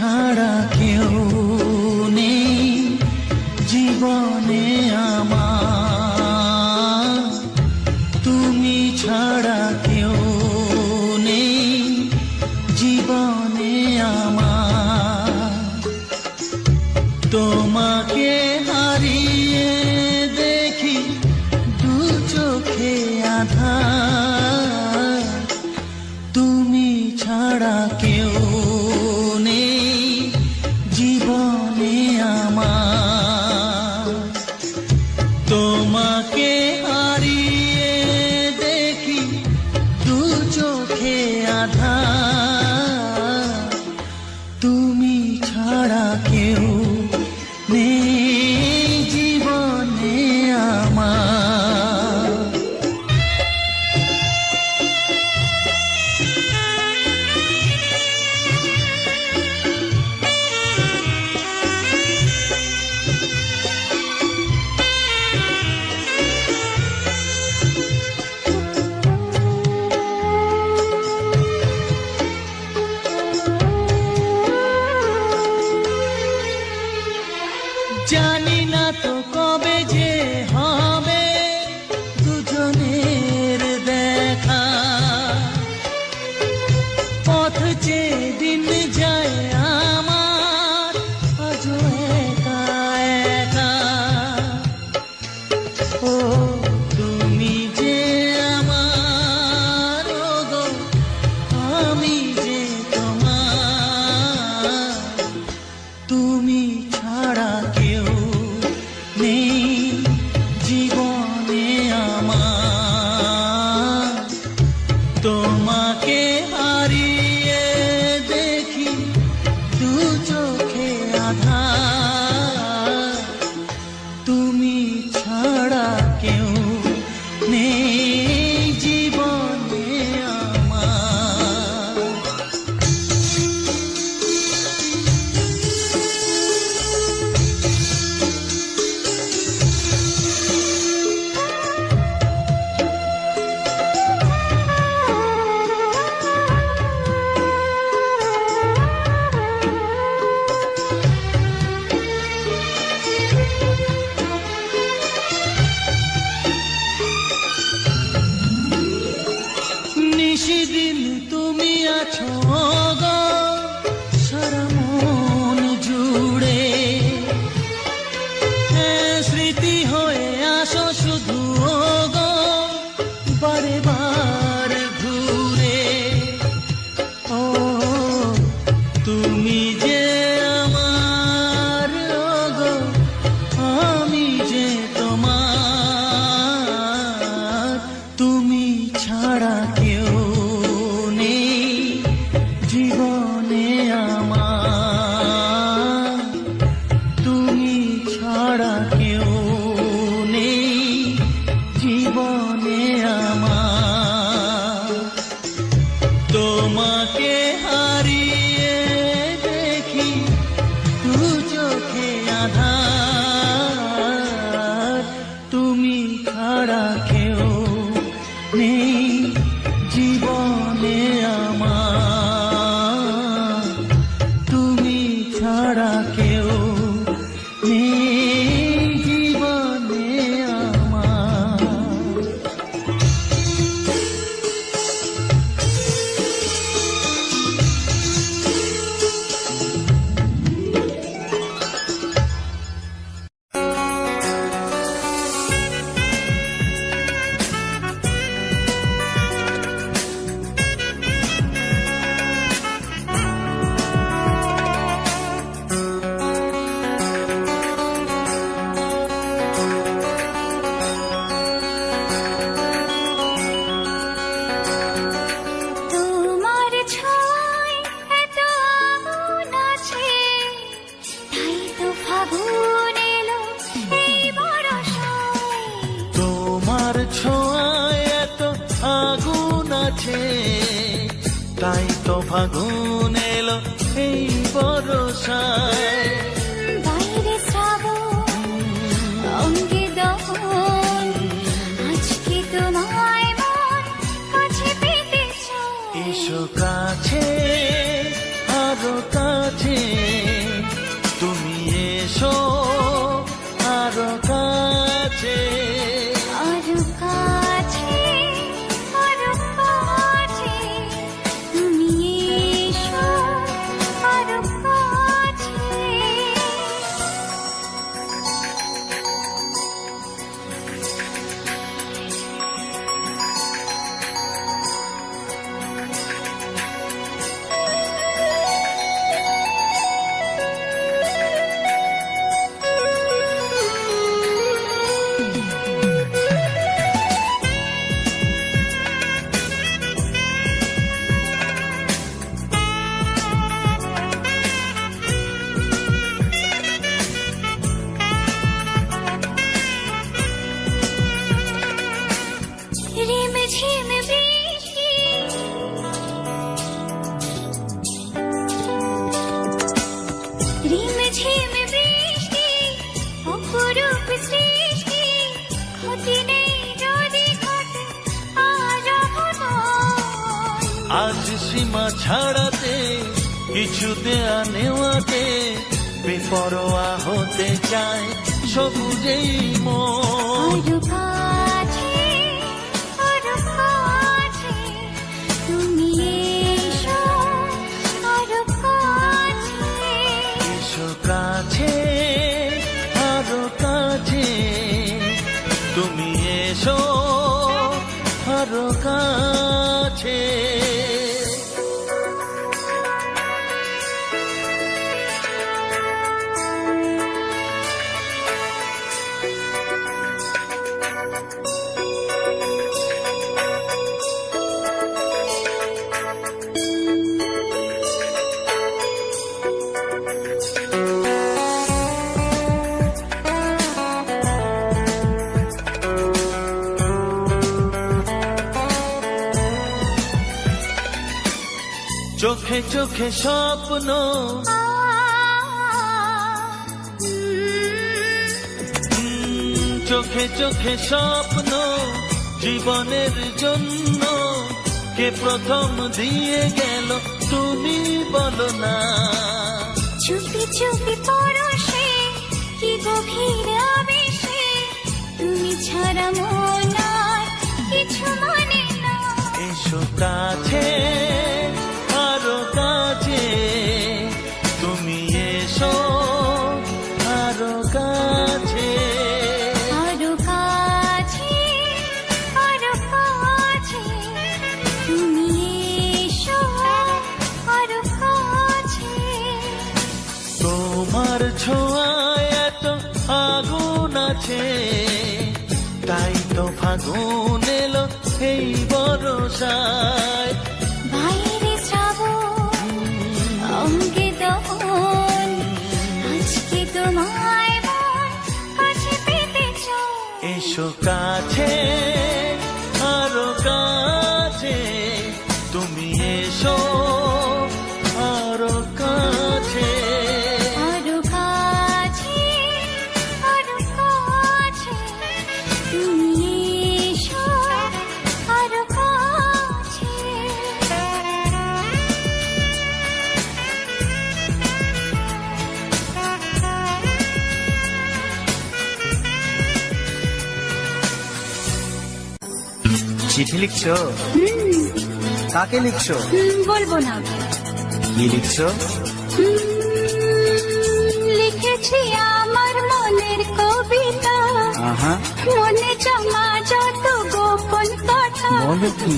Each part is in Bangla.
ছাড়া কেউ নেই জীবনে আমার, তুমি ছাড়া কেউ নেই জীবনে আমার। তোমাকে হারিয়ে দেখি দু চোখে আঁধার, তুমি ছাড়া কেউ নেই জীবনে আমার। তোমাকে হারিয়ে দেখি দু চোখে আঁধার, তুমি ছাড়া কেউ নেই জীবনে আমার। জানি না তো কবে যে হবে দুজনের দেখা, পথ চেয়ে দিন যায় আমার আজও একা একা। ও তুমি যে আমার, গো আমি যে তোমার, তুমি ছাড়া কেউ নেই জীবনে আমার। তোমাকে হারিয়ে দেখি দু চোখে আঁধার, তুমি ছাড়া কেউ নেই জীবনে আমার। নিশিদিন তুমি আছো গো সারা মন জুড়ে, স্মৃতি হয়ে আসো শুধু গো বারে বার ঘুরে। ও তুমি যে আমার, গো আমি যে তোমার, তুমি ছাড়া কেউ নেই জীবনে আমার। তুমি ছাড়া কেউ নেই জীবনে আমার। তোমাকে হারিয়ে দেখি দু চোখে আঁধার, তুমি ছাড়া কেউ নেই জীবনে আমার। তুমি ছাড়া কেউ নেই জীবনে আমার। ছোঁয়ায় এত আগুন আছে, তাই তো ফাগুন এলো এই বরষায়। বাইরে শ্রাবণ অঙ্গে দহন, আজকে তোমায় মন কাছে পেতে চায়। এসো কাছে আরো কাছে কাছে তুমি এসো আরো কাছে আরো কাছে, আরো কাছে, তুমি এসো আরো কাছে। রিমঝিম বৃষ্টি, রিমঝিম বৃষ্টি, অপরূপ সৃষ্টি, ক্ষতি নেই যদি ঘটে আজ অঘটন। আজ সীমা ছাড়াতে কিছু দেয়া নেওয়াতে বেপরোয়া হতে চায় সবুজেই মন। আরো কাছে, আরো কাছে, তুমি এসো আরো কাছে। এসো কাছে আরো কাছে তুমি এসো আরো কাছে। চোখে চোখে স্বপ্ন চোখে চোখে স্বপ্ন জীবনের জন্য কে প্রথম দিয়ে গেল তুমি বলো না। চুপি চুপি পরশে কি গভীর আবেশে, তুমি ছাড়া মন আর কিছু মানে না। এসো কাছে আরো কাছে তুমি এসো আরো কাছে। আরো কাছে, আরো কাছে, তুমি এসো আরো কাছে। তোমার ছোঁয়ায় এত আগুন আছে, তাই তো ফাগুন এলো এই বরসায়। বাইরে শ্রাবণ, অঙ্গে দহন, আজকে তোমায় মন কাছে পেতে চায়। এসো কাছে আরো কাছে তুমি এসো আরো কাছে। আরো কাছে, আরো কাছে, তুমি এসো আরো কাছে। চিঠি লিখছো? কাকে লিখছো? বলবো না। কি লিখছো? লিখেছি আমার মনের কবিতা, আহা, মনে জমা যত গোপন কথা। বলো কি?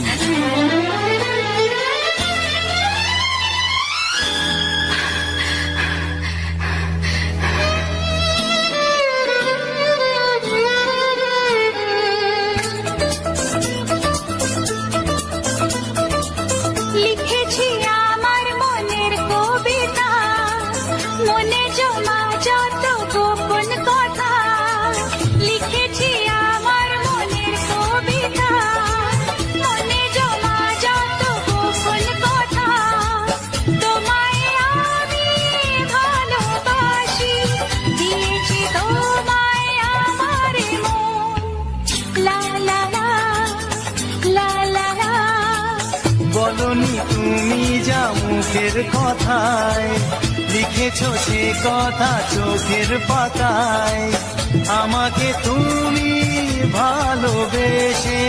লিখেছি আমার মনের কবিতা, মনে জমা যত গোপন কথা। লিখেছি আমার মনের কবিতা, মনে জমা যত মুখের কথায়, লিখেছো সে কথা চোখের পাতায়। আমাকে তুমি ভালোবেসে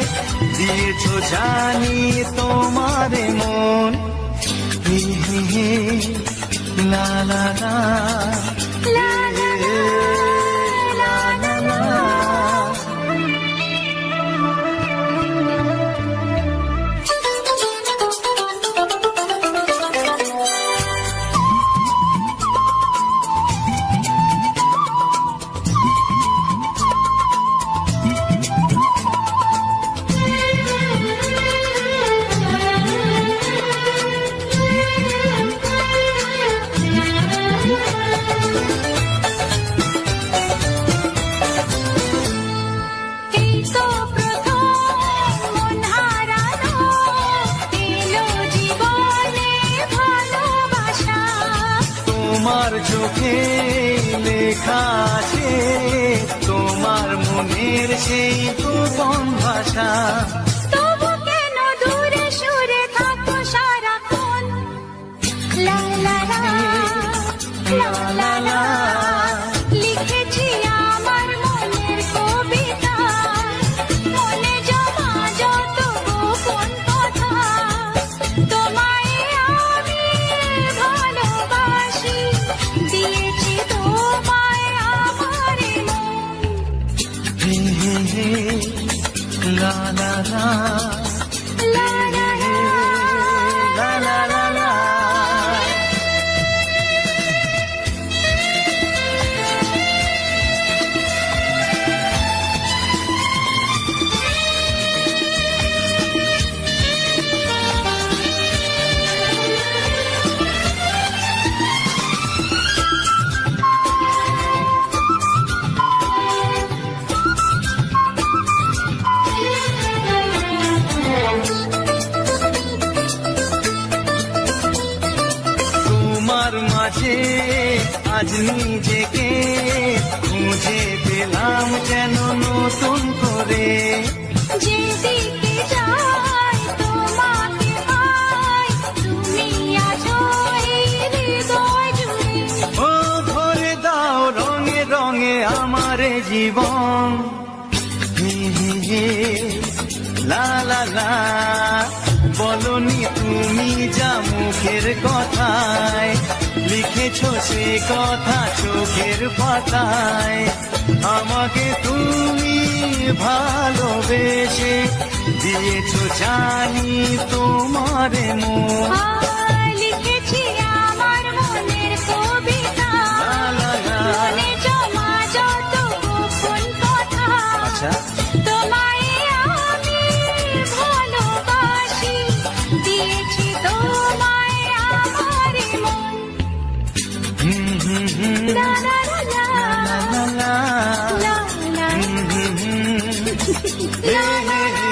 দিয়েছো জানি তোমার মন। হে হে হে, লা লা লা, লা লা লা, লা লা লা। এই তো প্রথম মন হারানো, এলো জীবনে ভালোবাসা। তোমার চোখে লেখা আছে তোমার মনের সেই গোপন ভাষা। তবু কেন দূরে সরে থাকো সারাক্ষণ? লা লা লা, লা লা লা। লিখেছি আমার মনের কবিতা, মনে জমা যত গোপন কথা। তোমায় আমি ভালোবাসি, দিয়েছি তোমায় আমার মন। হে হে হে, লা লা লা, লা লা লা, লা লা লা লা। তোমার মাঝে আজ নিজেকে খুঁজে পেলাম যেন নতুন করে। যেদিকে যাই তোমাকে পাই, তুমি আছো এই হৃদয় জুড়ে। ও ভরে দাও রঙে রঙে আমার জীবন। হে হে হে, লা লা লা। বলনি তুমি যা মুখের কথায়, লিখেছো সে কথা চোখের পাতায়। আমাকে তুমি ভালোবেসে দিয়েছো জানি তোমার মন। লিখেছি আমার মনের কবিতা, লা লা লা। মনে জমা যত গোপন কথা। আচ্ছা, তোমায় আমি ভালোবাসি, দিয়েছি তোমায় আমার মন। হুম হুম হুম, লা লা লা লা, লা লা লা, লা লা হুম হুম হুম, হে হে হে।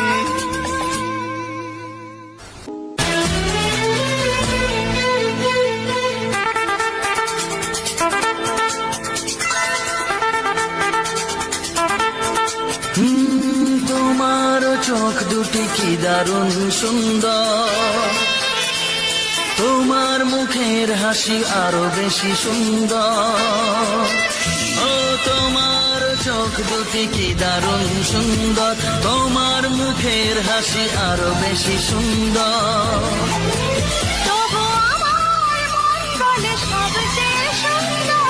তোমার চোখ দুটি কি দারুণ সুন্দর, তোমার মুখের হাসি আরো বেশি সুন্দর। ও তোমার চোখ দুটি কি দারুণ সুন্দর, তোমার মুখের হাসি আরো বেশি সুন্দর। তবু আমার মন বলে সবচেয়ে সুন্দর,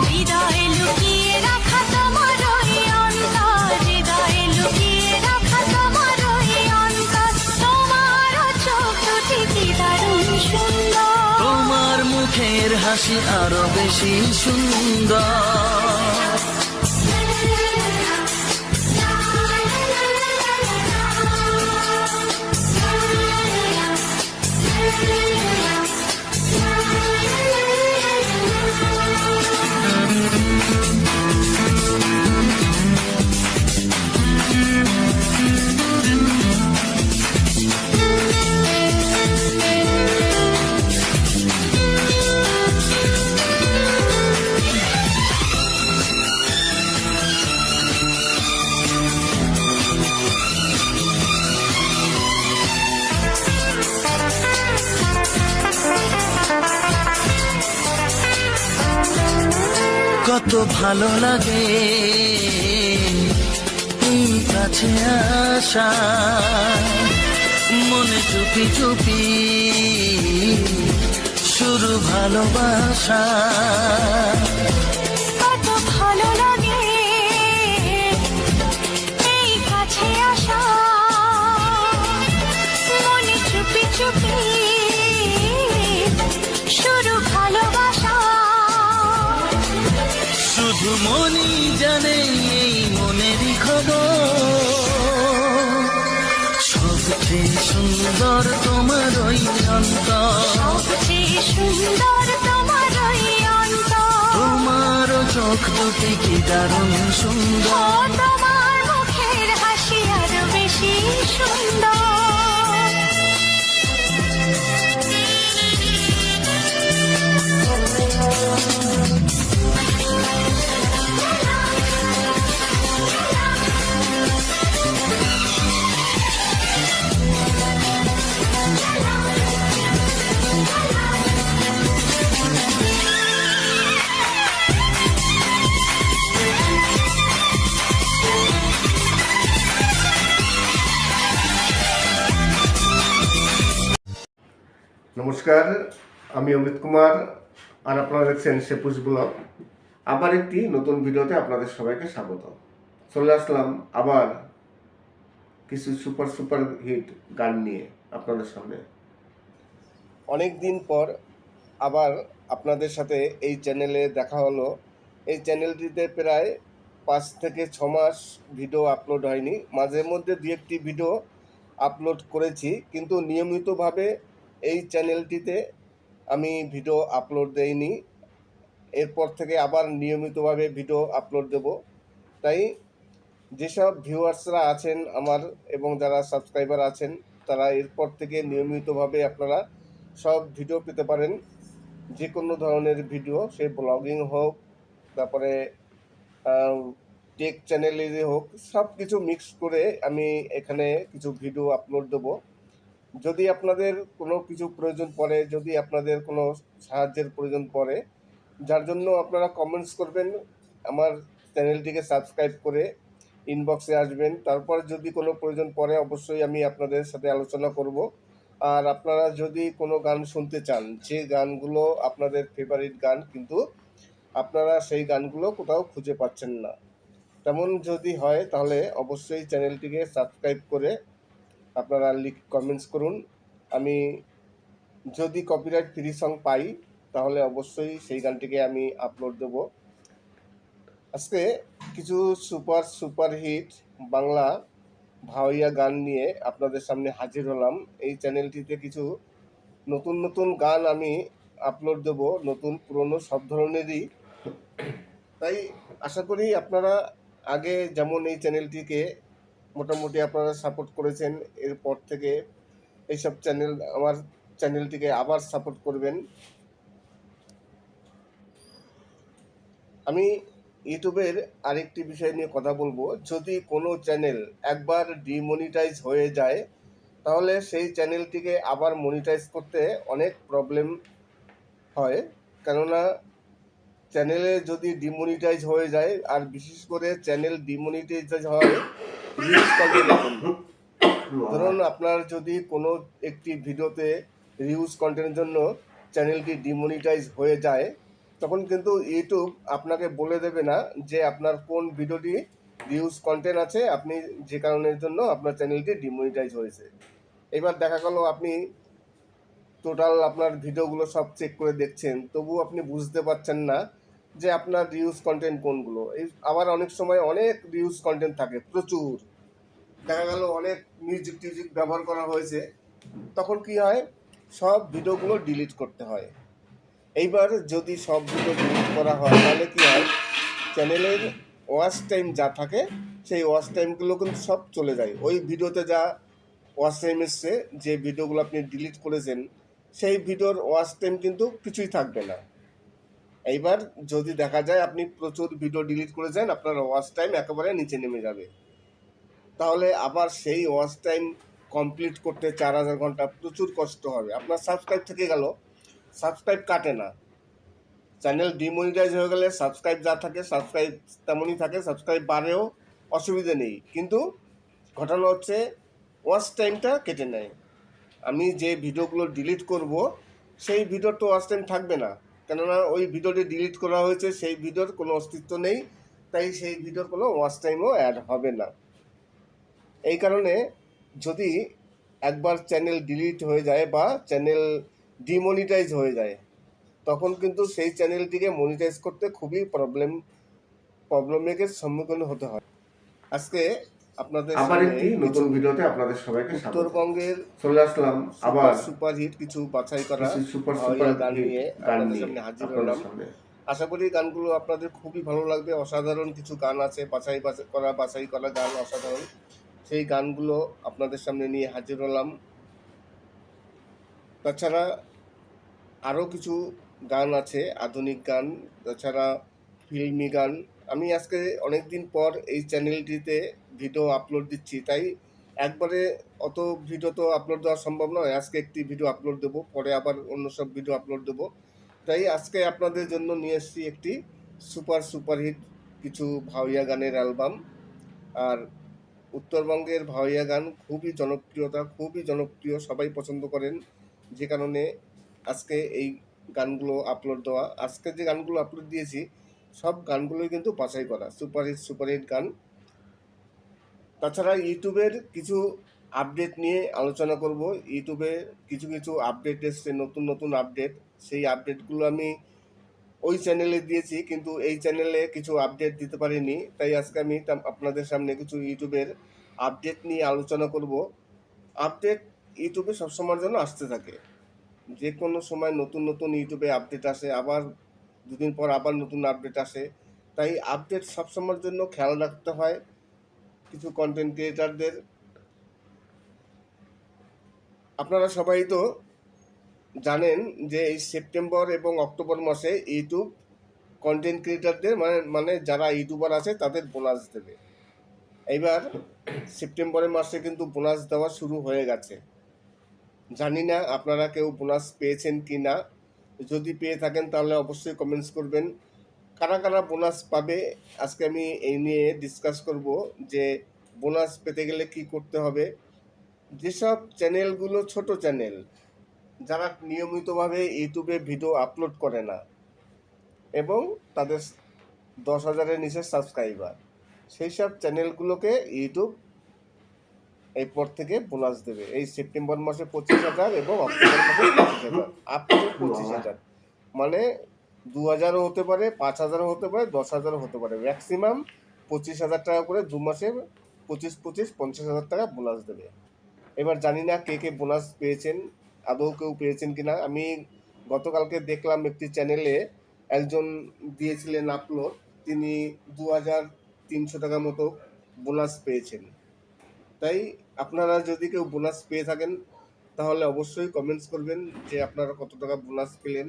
হৃদয়ে লুকিয়ে রাখা তোমার ওই অন্তর, হৃদয়ে লুকিয়ে রাখা তোমার ওই অন্তর। তোমার চোখ দুটি কি দারুণ সুন্দর, তোমার মুখের হাসি আরো বেশি সুন্দর। কত ভালো লাগে এই কাছে আসা, মনে চুপি চুপি শুরু ভালোবাসা। কত ভালো লাগে এই কাছে আসা, মনে চুপি চুপি শুরু ভালোবাসা। শুধু মনই জানে এই মনেরই খবর, সবচেয়ে সুন্দর তোমার ওই অন্তর, সবচেয়ে সুন্দর তোমার ওই অন্তর। তোমার চোখ দুটি কি দারুণ ও সুন্দর। তোমার মুখের হাসি আরো বেশি সুন্দর। নমস্কার, আমি অমিত কুমার আর আপনারা দেখছেন সেপুস ব্লগ। আবার একটি নতুন ভিডিওতে আপনাদের সবাইকে স্বাগত। চলে আসলাম আবার কিছু সুপার হিট গান নিয়ে আপনাদের সামনে। অনেক দিন পর আবার আপনাদের সাথে এই চ্যানেলে দেখা হলো। এই চ্যানেলটিতে প্রায় 5 থেকে 6 মাস ভিডিও আপলোড হয়নি। মাঝে মধ্যে 2-1টি ভিডিও আপলোড করেছি, কিন্তু নিয়মিতভাবে এই চ্যানেলটিতে আমি ভিডিও আপলোড দেইনি। এরপর থেকে আবার নিয়মিতভাবে ভিডিও আপলোড দেব। তাই যেসব ভিউয়ার্সরা আছেন আমার এবং যারা সাবস্ক্রাইবার আছেন, তারা এরপর থেকে নিয়মিতভাবে আপনারা সব ভিডিও পেতে পারেন। যে কোনো ধরনের ভিডিও, সে ব্লগিং হোক, তারপরে টেক চ্যানেলেরই হোক, সব কিছু মিক্স করে আমি এখানে কিছু ভিডিও আপলোড দেবো। যদি আপনাদের কোনো কিছু প্রয়োজন পড়ে, যদি আপনাদের কোনো সাহায্যের প্রয়োজন পড়ে, যার জন্য আপনারা কমেন্টস করবেন, আমার চ্যানেলটিকে সাবস্ক্রাইব করে ইনবক্সে আসবেন। তারপর যদি কোনো প্রয়োজন পড়ে অবশ্যই আমি আপনাদের সাথে আলোচনা করব। আর আপনারা যদি কোনো গান শুনতে চান, যে গানগুলো আপনাদের ফেভারিট গান, কিন্তু আপনারা সেই গানগুলো কোথাও খুঁজে পাচ্ছেন না, তেমন যদি হয় তাহলে অবশ্যই চ্যানেলটিকে সাবস্ক্রাইব করে আপনারা কমেন্টস করুন। আমি যদি কপিরাইট ফ্রি সং পাই তাহলে অবশ্যই সেই গানটিকে আমি আপলোড দেব। আজকে কিছু সুপার হিট বাংলা ভাওয়াইয়া গান নিয়ে আপনাদের সামনে হাজির হলাম। এই চ্যানেলটিতে কিছু নতুন গান আমি আপলোড দেব, নতুন পুরনো সব ধরনেরই। তাই আশা করি আপনারা আগে যেমন এই চ্যানেলটিকে মোটামুটি আপনারা সাপোর্ট করেছেন, এরপর থেকে এইসব আমার চ্যানেলটিকে আবার সাপোর্ট করবেন। আমি ইউটিউবের আরেকটি বিষয় নিয়ে কথা বলবো। যদি কোনো চ্যানেল একবার ডিমনিটাইজ হয়ে যায় তাহলে সেই চ্যানেলটিকে আবার মনিটাইজ করতে অনেক প্রবলেম হয়। কেননা চ্যানেলে যদি ডিমনিটাইজ হয়ে যায়, আর বিশেষ করে চ্যানেল ডিমনিটাইজ হয় রিউজ কন্টেন্টের জন্য। ধরুন আপনার যদি কোনো একটি ভিডিওতে রিউজ কন্টেন্টের জন্য চ্যানেলটি ডিমনিটাইজ হয়ে যায়, তখন কিন্তু ইউটিউব আপনাকে বলে দেবে না যে আপনার কোন ভিডিওটি রিউজ কন্টেন্ট আছে, আপনি যে কারণের জন্য আপনার চ্যানেলটি ডিমনিটাইজ হয়েছে। এবার দেখা গেল আপনি টোটাল আপনার ভিডিওগুলো সব চেক করে দেখছেন, তবু আপনি বুঝতে পারছেন না যে আপনার রিউজ কন্টেন্ট কোনগুলো। আবার অনেক সময় অনেক রিউজ কন্টেন্ট থাকে, প্রচুর। দেখা গেল অনেক মিউজিক ব্যবহার করা হয়েছে, তখন কি হয়, সব ভিডিওগুলো ডিলিট করতে হয়। এইবার যদি সব ভিডিও ডিলিট করা হয় তাহলে কি হয়, চ্যানেলের ওয়াচ টাইম যা থাকে সেই ওয়াচ টাইমগুলো কিন্তু সব চলে যায়। ওই ভিডিওতে যা ওয়াচ টাইম এসছে, যে ভিডিওগুলো আপনি ডিলিট করেছেন, সেই ভিডিওর ওয়াচ টাইম কিন্তু কিছুই থাকবে না। এইবার যদি দেখা যায় আপনি প্রচুর ভিডিও ডিলিট করেছেন, আপনার ওয়াচ টাইম একেবারে নিচে নেমে যাবে। তাহলে আবার সেই ওয়াচ টাইম কমপ্লিট করতে 4000 ঘন্টা প্রচুর কষ্ট হবে। আপনার সাবস্ক্রাইব থেকে গেল, সাবস্ক্রাইব কাটে না, চ্যানেল ডিমনিটাইজ হয়ে গেলে সাবস্ক্রাইব যা থাকে সাবস্ক্রাইব তেমনই থাকে, সাবস্ক্রাইব বাড়েও, অসুবিধে নেই, কিন্তু ঘটনা হচ্ছে ওয়াচ টাইমটা কেটে নেয়। আমি যে ভিডিওগুলো ডিলিট করব সেই ভিডিওর তো ওয়াচ টাইম থাকবে না, কেননা ওই ভিডিওটি ডিলিট করা হয়েছে, সেই ভিডিওর কোনো অস্তিত্ব নেই, তাই সেই ভিডিওর কোনো ওয়াচ টাইমও অ্যাড হবে না। এই কারণে যদি একবার চ্যানেল ডিলিট হয়ে যায় বা চ্যানেল ডিমনিটাইজ হয়ে যায়, তখন কিন্তু সেই চ্যানেলটিকে মনিটাইজ করতে খুবই প্রবলেমের সম্মুখীন হতে হয়। আজকে আপনাদের আবার একটি নতুন ভিডিওতে আপনাদের সবাইকে স্বাগত। উত্তরবঙ্গের চলে আসলাম আবার সুপারহিট কিছু বাছাই করা সুপার গান নিয়ে আপনাদের সামনে হাজির হলাম। আশা করি গানগুলো আপনাদের খুবই ভালো লাগবে। অসাধারণ কিছু গান আছে, বাছাই করা গান অসাধারণ, সেই গানগুলো আপনাদের সামনে নিয়ে হাজির হলাম। তাছাড়া আরও কিছু গান আছে, আধুনিক গান, তাছাড়া ফিল্মি গান। আমি আজকে অনেক দিন পর এই চ্যানেলটিতে ভিডিও আপলোড দিচ্ছি, তাই একবারে অত ভিডিও তো আপলোড দেওয়া সম্ভব নয়। আজকে একটি ভিডিও আপলোড দেবো, পরে আবার অন্য সব ভিডিও আপলোড দেবো। তাই আজকে আপনাদের জন্য নিয়ে এসেছি একটি সুপারহিট কিছু ভাওয়াইয়া গানের অ্যালবাম। আর উত্তরবঙ্গের ভাওয়াইয়া গান খুবই জনপ্রিয়, সবাই পছন্দ করেন, যে কারণে আজকে এই গানগুলো আপলোড দেওয়া। আজকে যে গানগুলো আপলোড দিয়েছি সব গানগুলোই কিন্তু বাছাই করা সুপারহিট গান। তাছাড়া ইউটিউবের কিছু আপডেট নিয়ে আলোচনা করব। ইউটিউবে কিছু আপডেট এসছে, নতুন আপডেট, সেই আপডেটগুলো আমি ওই চ্যানেলে দিয়েছি, কিন্তু এই চ্যানেলে কিছু আপডেট দিতে পারিনি, তাই আজকে আমি আপনাদের সামনে কিছু ইউটিউবের আপডেট নিয়ে আলোচনা করব। আপডেট ইউটিউবে সবসময়ের জন্য আসতে থাকে, যে কোনো সময় নতুন ইউটিউবে আপডেট আসে, আবার দুদিন পর আবার নতুন আপডেট আসে, তাই আপডেট সবসময়ের জন্য খেয়াল রাখতে হয় কিছু কন্টেন্ট ক্রিয়েটারদের। আপনারা সবাই তো জানেন যে এই সেপ্টেম্বর এবং অক্টোবর মাসে ইউটিউব কন্টেন্ট ক্রিয়েটারদের মানে যারা ইউটিউবার আছে তাদের বোনাস দেবে। এইবার সেপ্টেম্বরের মাসে কিন্তু বোনাস দেওয়া শুরু হয়ে গেছে। জানি না আপনারা কেউ বোনাস পেয়েছেন কি না, যদি পেয়ে থাকেন তাহলে অবশ্যই কমেন্টস করবেন। কারা বোনাস পাবে আজকে আমি এই নিয়ে ডিসকাস করব, যে বোনাস পেতে গেলে কি করতে হবে। যেসব চ্যানেলগুলো ছোট চ্যানেল, যারা নিয়মিতভাবে ইউটিউবে ভিডিও আপলোড করে না এবং তাদের 10,000-এর নিচে সাবস্ক্রাইবার, সেই সব চ্যানেলগুলোকে ইউটিউব এরপর থেকে বোনাস দেবে। এই সেপ্টেম্বর মাসে 25,000 এবং অক্টোবর মাসে 25,000, আপ টু 25,000, মানে 2,000ও হতে পারে, 5,000ও হতে পারে, 10,000ও হতে পারে। ম্যাক্সিমাম 25,000 টাকা করে 2 মাসে 50,000 টাকা বোনাস দেবে। এবার জানি না কে বোনাস পেয়েছেন, আদৌ কেউ পেয়েছেন কিনা। আমি গতকালকে দেখলাম একটি চ্যানেলে একজন দিয়েছিলেন আপলোড, তিনি 2,300 টাকা মতো বোনাস পেয়েছেন। তাই আপনারা যদি কেউ বোনাস পেয়ে থাকেন তাহলে অবশ্যই কমেন্টস করবেন যে আপনারা কত টাকা বোনাস পেলেন,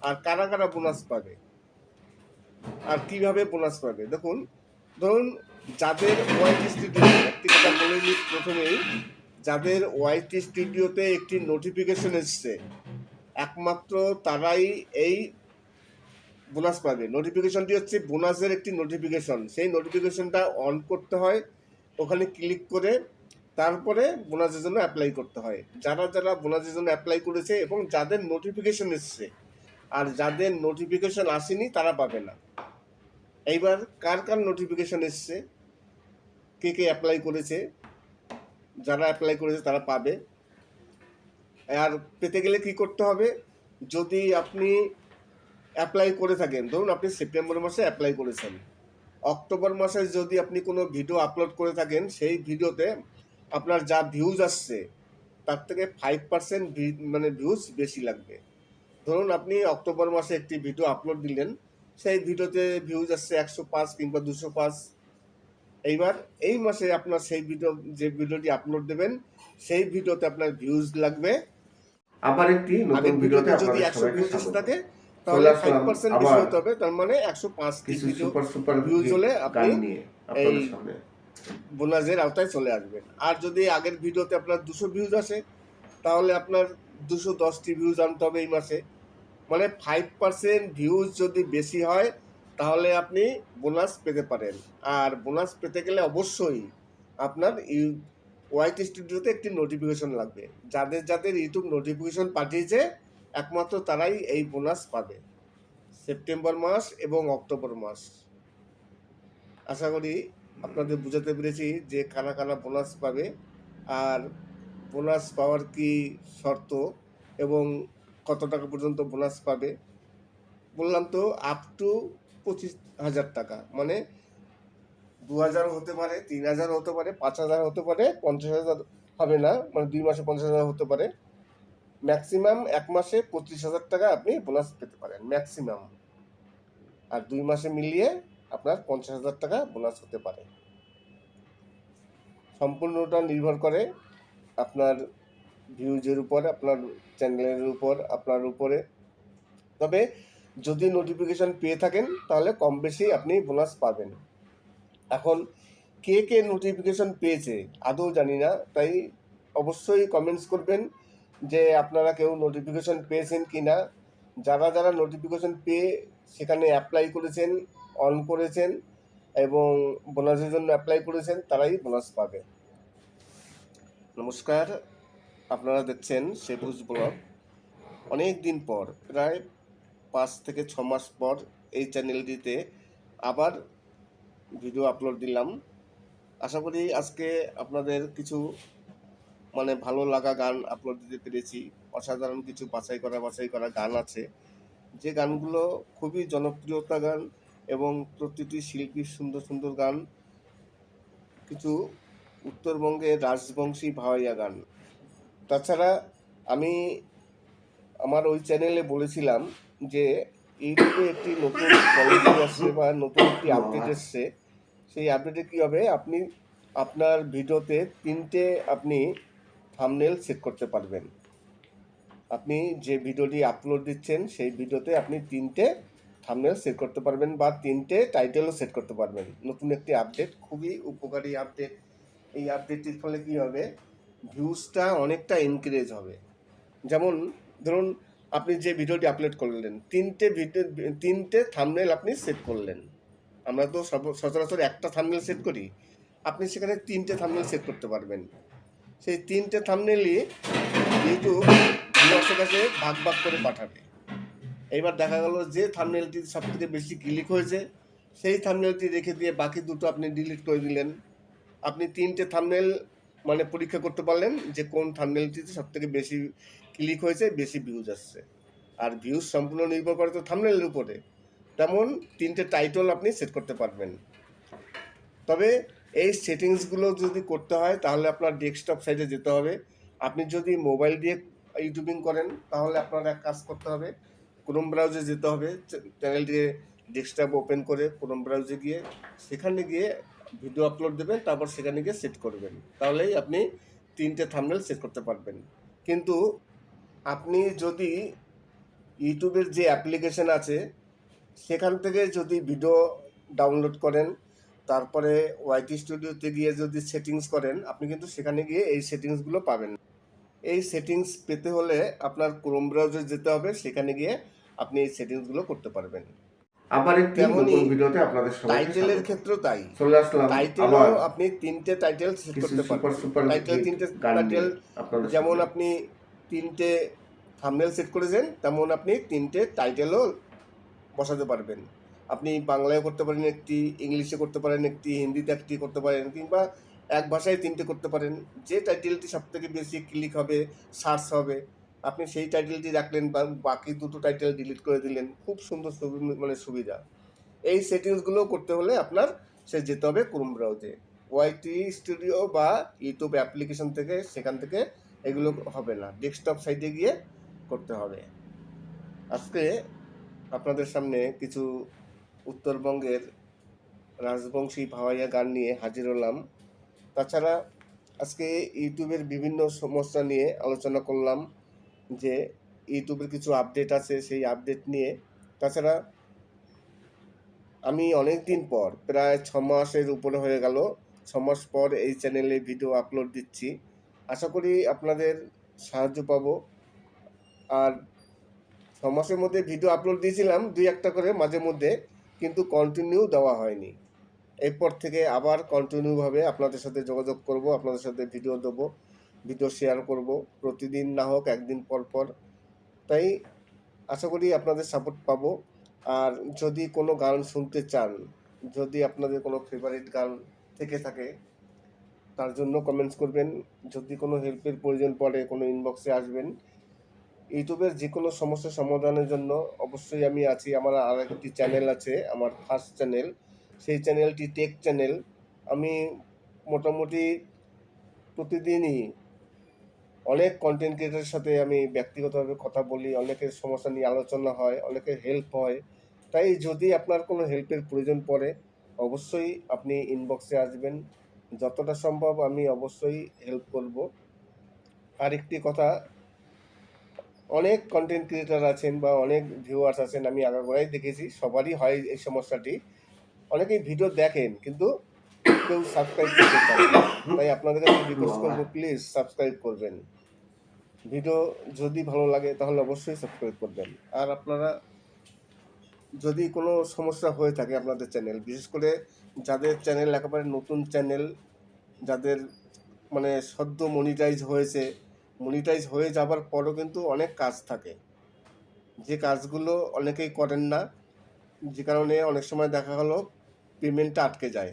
আর কারা বোনাস পাবে, আর কিভাবে বোনাস পাবে। ধরুন যাদের ওয়াইটি স্টুডিও, একটি কথা বলে নিই প্রথমেই, যাদের ওয়াইটি স্টুডিওতে একটি নোটিফিকেশন এসছে একমাত্র তারাই এই বোনাস পাবে। নোটিফিকেশনটি হচ্ছে বোনাসের একটি নোটিফিকেশন, সেই নোটিফিকেশনটা অন করতে হয়, ওখানে ক্লিক করে তারপরে বোনাসের জন্য অ্যাপ্লাই করতে হয়। যারা বোনাসের জন্য অ্যাপ্লাই করেছে এবং যাদের নোটিফিকেশন এসছে, আর যাদের নোটিফিকেশন আসেনি তারা পাবে না। এইবার কার নোটিফিকেশন এসছে, কে অ্যাপ্লাই করেছে, যারা অ্যাপ্লাই করেছে তারা পাবে। আর পেতে গেলে কি করতে হবে, যদি আপনি অ্যাপ্লাই করে থাকেন, ধরুন আপনি সেপ্টেম্বর মাসে অ্যাপ্লাই করেছেন, অক্টোবর মাসে যদি আপনি কোনো ভিডিও আপলোড করে থাকেন, সেই ভিডিওতে আপনার যা ভিউজ আসছে তার থেকে 5% মানে ভিউজ বেশি লাগবে। ধরুন আপনি অক্টোবর মাসে একটি ভিডিও আপলোড দিলেন, সেই ভিডিওতে ভিউজ আসছে 105 কিংবা 205। এইবার এই মাসে আপনার সেই যে ভিডিওটি আপলোড দেবেন সেই ভিডিওতে আপনার ভিউজ লাগবে, আবার একটি নতুন ভিডিওতে যদি 100 ভিউজ এসে থাকে তাহলে 5% বেশি হতে হবে, তার মানে 105 সুপার ভিউজ হলে আপনি নিয়ে এই আপনাদের সামনে বোনাসের আওতায় চলে আসবেন। আর যদি আগের ভিডিওতে আপনার 200 ভিউজ আসে তাহলে আপনার 210টি ভিউজ আনতে হবে এই মাসে, মানে 5% ভিউজ যদি বেশি হয় তাহলে আপনি বোনাস পেতে পারেন। আর বোনাস পেতে গেলে অবশ্যই আপনার ওয়াইটি স্টুডিওতে একটি নোটিফিকেশন লাগবে। যাদের যাদের ইউটিউব নোটিফিকেশন পাঠিয়েছে একমাত্র তারাই এই বোনাস পাবে, সেপ্টেম্বর মাস এবং অক্টোবর মাস। আশা করি আপনাদের বুঝাতে পেরেছি যে কারা কারা বোনাস পাবে আর বোনাস পাওয়ার কি শর্ত এবং কত টাকা পর্যন্ত বোনাস পাবে। বললাম তো আপ টু 25,000 টাকা, মানে 2,000 হতে পারে, 3,000 হতে পারে, 5,000 হতে পারে, 50,000 হবে না, মানে 2 মাসে 50,000 হতে পারে। ম্যাক্সিমাম 1 মাসে 25,000 টাকা আপনি বোনাস পেতে পারেন ম্যাক্সিমাম, আর 2 মাসে মিলিয়ে আপনার 50,000 টাকা বোনাস হতে পারে। সম্পূর্ণটা নির্ভর করে আপনার ভিউজের উপর, আপনার চ্যানেলের উপর, আপনার উপরে। তবে যদি নোটিফিকেশন পেয়ে থাকেন তাহলে কম বেশি আপনি বোনাস পাবেন। এখন কে কে নোটিফিকেশন পেয়েছে আদৌ জানি না, তাই অবশ্যই কমেন্টস করবেন যে আপনারা কেউ নোটিফিকেশন পেয়েছেন কি না। যারা যারা নোটিফিকেশন পেয়ে সেখানে অ্যাপ্লাই করেছেন, অন করেছেন এবং বোনাসের জন্য অ্যাপ্লাই করেছেন তারাই বোনাস পাবে। নমস্কার, আপনারা দেখছেন সেপুজ ব্লগ। অনেক দিন পর, প্রায় 5 থেকে 6 মাস পর এই চ্যানেলটিতে আবার ভিডিও আপলোড দিলাম। আশা করি আজকে আপনাদের কিছু মানে ভালো লাগা গান আপলোড দিতে পেরেছি। অসাধারণ কিছু বাছাই করা গান আছে, যে গানগুলো খুবই জনপ্রিয়তা গান এবং প্রতিটি শিল্পীর সুন্দর সুন্দর গান, কিছু উত্তরবঙ্গের রাজবংশী ভাওয়াইয়া গান। তাছাড়া আমি আমার ওই চ্যানেলে বলেছিলাম যে ইউটিউবে একটি নতুন পলিসি আসছে বা নতুন একটি আপডেট এসছে। সেই আপডেটে কী হবে, আপনি আপনার ভিডিওতে 3টে আপনি থাম্বনেল সেট করতে পারবেন। আপনি যে ভিডিওটি আপলোড দিচ্ছেন সেই ভিডিওতে আপনি 3টে থাম্বনেল সেট করতে পারবেন বা 3টে টাইটেলও সেট করতে পারবেন। নতুন একটি আপডেট, খুবই উপকারী আপডেট। এই আপডেটটির ফলে কী হবে, ভিউজটা অনেকটা এনকারেজ হবে। যেমন ধরুন আপনি যে ভিডিওটি আপলোড করলেন, 3টে থাম্বনেল আপনি সেট করলেন। আমরা তো সচরাচর একটা থাম্বনেল সেট করি, আপনি সেখানে 3টে থাম্বনেল সেট করতে পারবেন। সেই 3টে থাম্বনেলই ইউটিউব ভিউয়ার্সের কাছে ভাগ ভাগ করে পাঠাবে। এইবার দেখা গেল যে থাম্বনেলটি সবথেকে বেশি ক্লিক হয়েছে সেই থাম্বনেলটি রেখে দিয়ে বাকি দুটো আপনি ডিলিট করে দিলেন। আপনি 3টে থাম্বনেল মানে পরীক্ষা করতে পারলেন যে কোন থাম্বনেলটিতে সবথেকে বেশি ক্লিক হয়েছে, বেশি ভিউজ আসছে। আর ভিউজ সম্পূর্ণ নির্ভর করে তো থাম্বনেলের উপরে। তেমন 3টে টাইটেল আপনি সেট করতে পারবেন। তবে এই সেটিংসগুলো যদি করতে হয় তাহলে আপনার ডেস্কটপ সাইডে যেতে হবে। আপনি যদি মোবাইল দিয়ে ইউটিউবিং করেন তাহলে আপনার এক কাজ করতে হবে, ক্রোম ব্রাউজে যেতে হবে। চ্যানেলটিকে ডেস্কটপ ওপেন করে ক্রোম ব্রাউজে গিয়ে সেখানে গিয়ে ভিডিও আপলোড দেবেন, তারপর সেখানে গিয়ে সেট করবেন। তাহলেই আপনি 3টে থাম্বনেল সেট করতে পারবেন। কিন্তু আপনি যদি ইউটিউবের যে অ্যাপ্লিকেশন আছে সেখান থেকে যদি ভিডিও ডাউনলোড করেন, তারপরে ওয়াইটি স্টুডিওতে গিয়ে যদি সেটিংস করেন, আপনি কিন্তু সেখানে গিয়ে এই সেটিংসগুলো পাবেন। এই সেটিংস পেতে হলে আপনার ক্রোম ব্রাউজারে যেতে হবে, সেখানে গিয়ে আপনি এই সেটিংসগুলো করতে পারবেন। আবার একটি নতুন ভিডিওতে আপনাদের সবাইকে টাইটেলের ক্ষেত্রেও তাই। চলে আসলাম টাইটেলও আপনি 3টে টাইটেল সেট করতে পারবেন। টাইটেল 3টে টাইটেল, যেমন আপনি 3টে থাম্বনেল সেট করেছেন তেমন আপনি 3টে টাইটেলও বসাতে পারবেন। আপনি বাংলায় করতে পারেন একটি, ইংলিশে করতে পারেন একটি, হিন্দিতে একটি করতে পারেন, কিংবা এক ভাষায় 3টে করতে পারেন। যে টাইটেলটি সবথেকে বেশি ক্লিক হবে, সার্চ হবে, আপনি সেই টাইটেলটি রাখলেন বা বাকি দুটো টাইটেল ডিলিট করে দিলেন। খুব সুন্দর মানে সুবিধা। এই সেটিংসগুলো করতে হলে আপনার যেতে হবে ক্রোম ব্রাউজে, ওয়াইটি স্টুডিও বা ইউটিউব অ্যাপ্লিকেশন থেকে, সেখান থেকে এগুলো হবে না, ডেস্কটপ সাইটে গিয়ে করতে হবে। আজকে আপনাদের সামনে কিছু উত্তরবঙ্গের রাজবংশী ভাওয়াইয়া গান নিয়ে হাজির হলাম। তাছাড়া আজকে ইউটিউবের বিভিন্ন সমস্যা নিয়ে আলোচনা করলাম, যে ইউটিউবের কিছু আপডেট আছে সেই আপডেট নিয়ে। তাছাড়া আমি অনেক দিন পর, প্রায় 6 মাসের উপরে হয়ে গেল, 6 মাস পর এই চ্যানেলে ভিডিও আপলোড দিচ্ছি। আশা করি আপনাদের সাহায্য পাবো। আর মাসের মধ্যে ভিডিও আপলোড দিয়েছিলাম 2-1টা করে মাঝে মধ্যে, কিন্তু কন্টিনিউ দেওয়া হয়নি। এরপর থেকে আবার কন্টিনিউভাবে আপনাদের সাথে যোগাযোগ করব, আপনাদের সাথে ভিডিও দেবো, ভিডিও শেয়ার করব, প্রতিদিন না হোক একদিন পর পর। তাই আশা করি আপনাদের সাপোর্ট পাবো। আর যদি কোনো গান শুনতে চান, যদি আপনাদের কোনো ফেভারিট গান থেকে থাকে, তার জন্য কমেন্টস করবেন। যদি কোনো হেল্পের প্রয়োজন পড়ে, কোনো ইনবক্সে আসবেন। ইউটিউবের যে কোনো সমস্যা সমাধানের জন্য অবশ্যই আমি আছি। আমার আর একটি চ্যানেল আছে, আমার ফার্স্ট চ্যানেল, সেই চ্যানেলটি টেক চ্যানেল। আমি মোটামুটি প্রতিদিনই অনেক কন্টেন্ট ক্রিয়েটারের সাথে আমি ব্যক্তিগতভাবে কথা বলি, অনেকের সমস্যা নিয়ে আলোচনা হয়, অনেকের হেল্প হয়। তাই যদি আপনার কোনো হেল্পের প্রয়োজন পড়ে, অবশ্যই আপনি ইনবক্সে আসবেন। যতটা সম্ভব আমি অবশ্যই হেল্প করব। আরেকটি কথা, অনেক কন্টেন্ট ক্রিয়েটার আছেন বা অনেক ভিউয়ার্স আছেন, আমি আগাগোড়াই দেখেছি, সবারই হয় এই সমস্যাটি। অনেকেই ভিডিও দেখেন কিন্তু কেউ সাবস্ক্রাইব করতে চান না। তাই আপনাদের কাছে রিকোয়েস্ট করবো, প্লিজ সাবস্ক্রাইব করবেন। ভিডিও যদি ভালো লাগে তাহলে অবশ্যই সাবস্ক্রাইব করবেন। আর আপনারা যদি কোনো সমস্যা হয়ে থাকে আপনাদের চ্যানেল, বিশেষ করে যাদের চ্যানেল একেবারে নতুন চ্যানেল, যাদের মানে সদ্য মনিটাইজ হয়ে যাবার পরও কিন্তু অনেক কাজ থাকে, যে কাজগুলো অনেকেই করেন না, যে কারণে অনেক সময় দেখা হলো পেমেন্টটা আটকে যায়।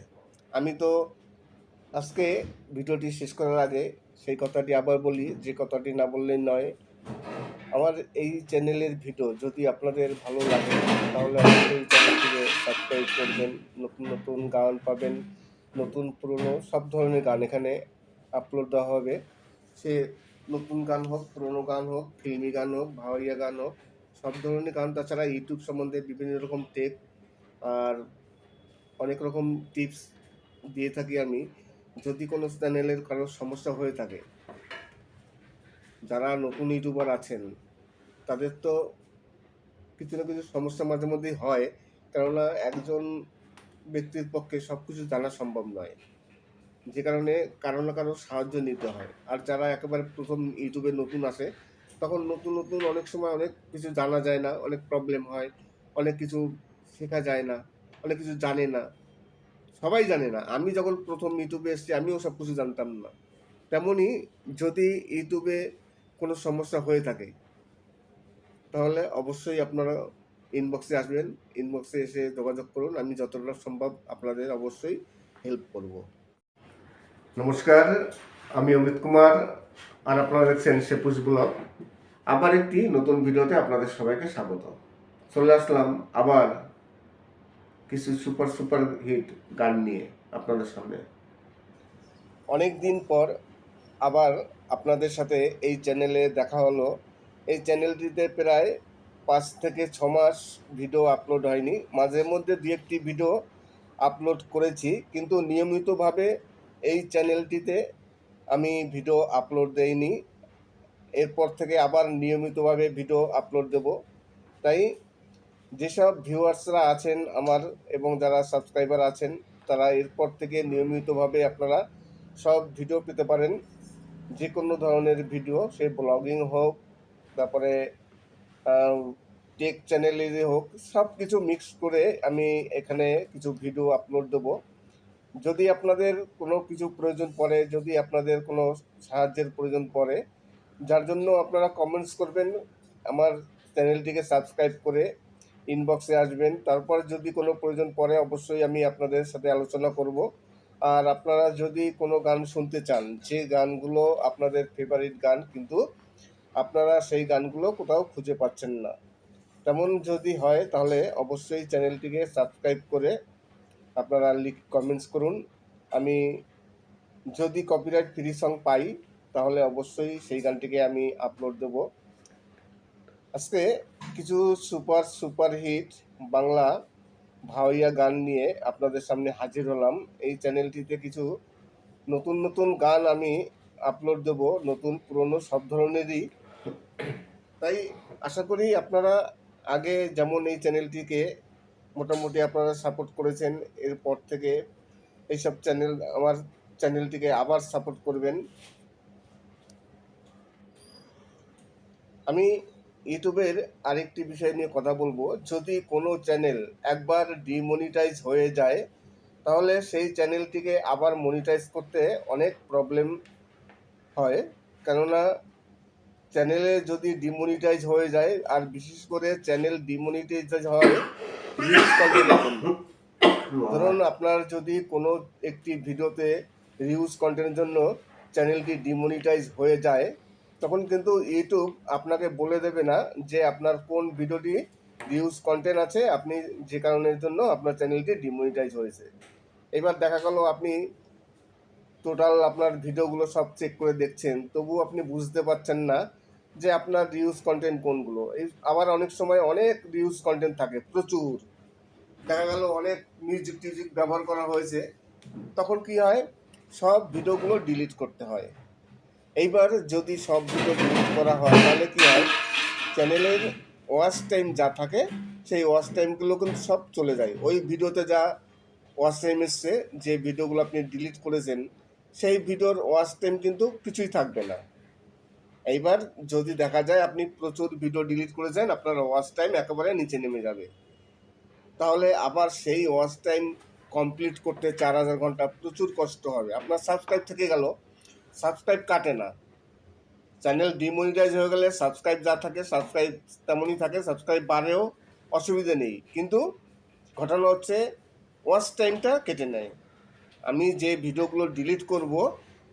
আমি তো আজকে ভিডিওটি শেষ করার আগে সেই কথাটি আবার বলি, যে কথাটি না বললেই নয়। আমার এই চ্যানেলের ভিডিও যদি আপনাদের ভালো লাগে তাহলে অবশ্যই চ্যানেলটিকে সাবস্ক্রাইব করবেন। নতুন নতুন গান পাবেন, নতুন পুরনো সব ধরনের গান এখানে আপলোড দেওয়া হবে। সে নতুন গান হোক, পুরনো গান হোক, ফিল্মি গান হোক, ভাওয়াইয়া গান হোক, সব ধরনের গান। তাছাড়া ইউটিউব সম্বন্ধে বিভিন্ন রকম টেক আর অনেক রকম টিপস দিয়ে থাকি আমি। যদি কোনো চ্যানেলের কারোর সমস্যা হয়ে থাকে, যারা নতুন ইউটিউবার আছেন তাদের তো কিছু না কিছু সমস্যা মাঝে মধ্যেই হয়, কেননা একজন ব্যক্তির পক্ষে সব কিছু জানা সম্ভব নয়, যে কারণে কারো না কারো সাহায্য নিতে হয়। আর যারা একেবারে প্রথম ইউটিউবে নতুন আসে, তখন নতুন নতুন অনেক সময় অনেক কিছু জানা যায় না, অনেক প্রবলেম হয়, অনেক কিছু শেখা যায় না, অনেক কিছু জানে না, সবাই জানে না। আমি যখন প্রথম ইউটিউবে এসেছি আমিও সব কিছু জানতাম না। তেমনই যদি ইউটিউবে কোনো সমস্যা হয়ে থাকে তাহলে অবশ্যই আপনারা ইনবক্সে আসবেন, ইনবক্সে এসে যোগাযোগ করুন। আমি যতটা সম্ভব আপনাদের অবশ্যই হেল্প করব। নমস্কার, আমি অমিত কুমার, আর আপনারা দেখছেন সেপুস ব্লগ। আবার একটি নতুন ভিডিওতে আপনাদের সবাইকে স্বাগত। চলে আসলাম আবার কিছু সুপার হিট গান নিয়ে আপনাদের সামনে। অনেক দিন পর আবার আপনাদের সাথে এই চ্যানেলে দেখা হলো। এই চ্যানেলটিতে প্রায় 5 থেকে 6 মাস ভিডিও আপলোড হয়নি। মাঝে মধ্যে 2-1টি ভিডিও আপলোড করেছি, কিন্তু নিয়মিতভাবে এই চ্যানেলটিতে আমি ভিডিও আপলোড দেইনি। এরপর থেকে আবার নিয়মিতভাবে ভিডিও আপলোড দেব। তাই যেসব ভিউয়ার্সরা আছেন আমার এবং যারা সাবস্ক্রাইবার আছেন, তারা এরপর থেকে নিয়মিতভাবে আপনারা সব ভিডিও পেতে পারেন। যে কোনো ধরনের ভিডিও, সে ব্লগিং হোক, তারপরে টেক চ্যানেলেরই হোক, সব কিছু মিক্স করে আমি এখানে কিছু ভিডিও আপলোড দেবো। যদি আপনাদের কোনো কিছু প্রয়োজন পড়ে, যদি আপনাদের কোনো সাহায্যের প্রয়োজন পড়ে, যার জন্য আপনারা কমেন্টস করবেন, আমার চ্যানেলটিকে সাবস্ক্রাইব করে ইনবক্সে আসবেন। তারপর যদি কোনো প্রয়োজন পড়ে অবশ্যই আমি আপনাদের সাথে আলোচনা করব। আর আপনারা যদি কোনো গান শুনতে চান, যে গানগুলো আপনাদের ফেভারিট গান, কিন্তু আপনারা সেই গানগুলো কোথাও খুঁজে পাচ্ছেন না, তেমন যদি হয় তাহলে অবশ্যই চ্যানেলটিকে সাবস্ক্রাইব করে আপনারা কমেন্টস করুন। আমি যদি কপিরাইট ফ্রি সং পাই তাহলে অবশ্যই সেই গানটিকে আমি আপলোড দেব। আজকে কিছু সুপার হিট বাংলা ভাওয়াইয়া গান নিয়ে আপনাদের সামনে হাজির হলাম। এই চ্যানেলটিতে কিছু নতুন নতুন গান আমি আপলোড দেব, নতুন পুরনো সব ধরনেরই। তাই আশা করি আপনারা আগে যেমন এই চ্যানেলটিকে মোটামুটি আপনারা সাপোর্ট করেছেন, এরপর থেকে এইসব আমার চ্যানেলটিকে আবার সাপোর্ট করবেন। আমি ইউটিউবের আরেকটি বিষয় নিয়ে কথা বলবো। যদি কোনো চ্যানেল একবার ডিমনিটাইজ হয়ে যায় তাহলে সেই চ্যানেলটিকে আবার মনিটাইজ করতে অনেক প্রবলেম হয়। কেননা চ্যানেলে যদি ডিমনিটাইজ হয়ে যায়, আর বিশেষ করে চ্যানেল ডিমনিটাইজ হয় রিলস কন্টেন্টের জন্য। ধরুন আপনার যদি কোনো একটি ভিডিওতে রিউজ কন্টেন্টের জন্য চ্যানেলটি ডিমনিটাইজ হয়ে যায়, তখন কিন্তু ইউটিউব আপনাকে বলে দেবে না যে আপনার কোন ভিডিওটি রিউজ কন্টেন্ট আছে, আপনি যে কারণের জন্য আপনার চ্যানেলটি ডিমনিটাইজ হয়েছে। এবার দেখা গেল আপনি টোটাল আপনার ভিডিওগুলো সব চেক করে দেখছেন, তবু আপনি বুঝতে পারছেন না যে আপনার রিউজ কন্টেন্ট কোনগুলো। এই আবার অনেক সময় অনেক রিউজ কন্টেন্ট থাকে প্রচুর, দেখা গেল অনেক মিউজিক টিউজিক ব্যবহার করা হয়েছে, তখন কি হয় সব ভিডিওগুলো ডিলিট করতে হয়। এইবার যদি সব ভিডিও ডিলিট করা হয় তাহলে কি হয়, চ্যানেলের ওয়াচ টাইম যা থাকে সেই ওয়াচ টাইমগুলো কিন্তু সব চলে যায়। ওই ভিডিওতে যা ওয়াচ টাইম এসছে, যে ভিডিওগুলো আপনি ডিলিট করেছেন সেই ভিডিওর ওয়াচ টাইম কিন্তু কিছুই থাকবে না। এইবার যদি দেখা যায় আপনি প্রচুর ভিডিও ডিলিট করেছেন, আপনার ওয়াচ টাইম একেবারে নিচে নেমে যাবে। তাহলে আবার সেই ওয়াচ টাইম কমপ্লিট করতে 4000 ঘন্টা প্রচুর কষ্ট হবে। আপনার সাবস্ক্রাইব থেকে গেল, সাবস্ক্রাইব কাটে না। চ্যানেল ডিমনিটাইজ হয়ে গেলে সাবস্ক্রাইব যা থাকে সাবস্ক্রাইব তেমনই থাকে, সাবস্ক্রাইব বাড়েও, অসুবিধে নেই, কিন্তু ঘটনা হচ্ছে ওয়াচ টাইমটা কেটে নেয়। আমি যে ভিডিওগুলো ডিলিট করব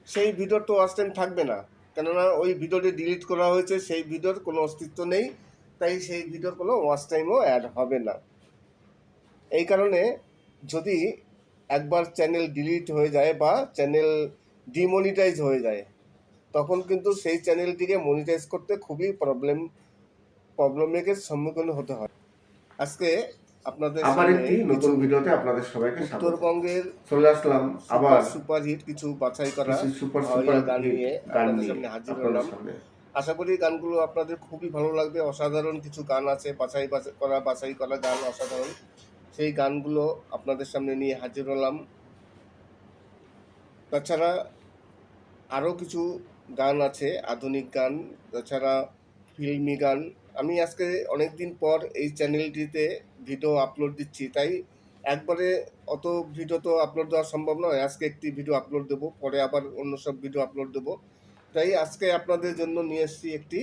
সেই ভিডিওর তো ওয়াচ টাইম থাকবে না, কেননা ওই ভিডিওটি ডিলিট করা হয়েছে, সেই ভিডিওর কোনো অস্তিত্ব নেই, তাই সেই ভিডিওর কোনো ওয়াচ টাইমও অ্যাড হবে না। এই কারণে যদি একবার চ্যানেল ডিলিট হয়ে যায় বা চ্যানেল ডিমনিটাইজ হয়ে যায়, তখন কিন্তু সেই চ্যানেলটিকে মনিটাইজ করতে খুবই প্রবলেমের সম্মুখীন হতে হয়। আজকে আপনাদের আবার একটি নতুন ভিডিওতে আপনাদের সবাইকে স্বাগত। উত্তরবঙ্গের চলে আসলাম আবার সুপারহিট কিছু বাছাই করা সুপার গান নিয়ে আপনাদের সামনে হাজির হলাম। আশা করি গানগুলো আপনাদের খুবই ভালো লাগবে। অসাধারণ কিছু গান আছে, বাছাই করা গান অসাধারণ, সেই গানগুলো আপনাদের সামনে নিয়ে হাজির হলাম। তাছাড়া আরও কিছু গান আছে, আধুনিক গান, তাছাড়া ফিল্মি গান। আমি আজকে অনেক দিন পর এই চ্যানেলটিতে ভিডিও আপলোড দিচ্ছি, তাই একবারে অত ভিডিও তো আপলোড দেওয়া সম্ভব নয়। আজকে একটি ভিডিও আপলোড দেবো, পরে আবার অন্য সব ভিডিও আপলোড দেবো। তাই আজকে আপনাদের জন্য নিয়ে এসেছি একটি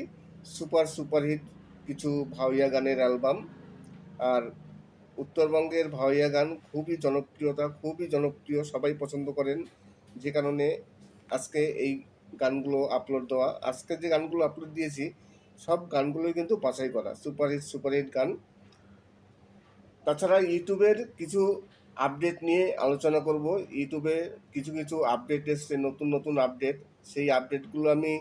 সুপারহিট কিছু ভাওয়াইয়া গানের অ্যালবাম। আর উত্তরবঙ্গের ভাওয়াইয়া গান খুবই জনপ্রিয়, সবাই পছন্দ করেন, যে কারণে আজকে এই গানগুলো আপলোড দেওয়া। আজকে যে গানগুলো আপলোড দিয়েছি সব গানগুলোই কিন্তু বাছাই করা সুপারহিট গান। তাছাড়া ইউটিউবের কিছু আপডেট নিয়ে আলোচনা করব। ইউটিউবে কিছু আপডেট এসছে, নতুন আপডেট, সেই আপডেটগুলো আমি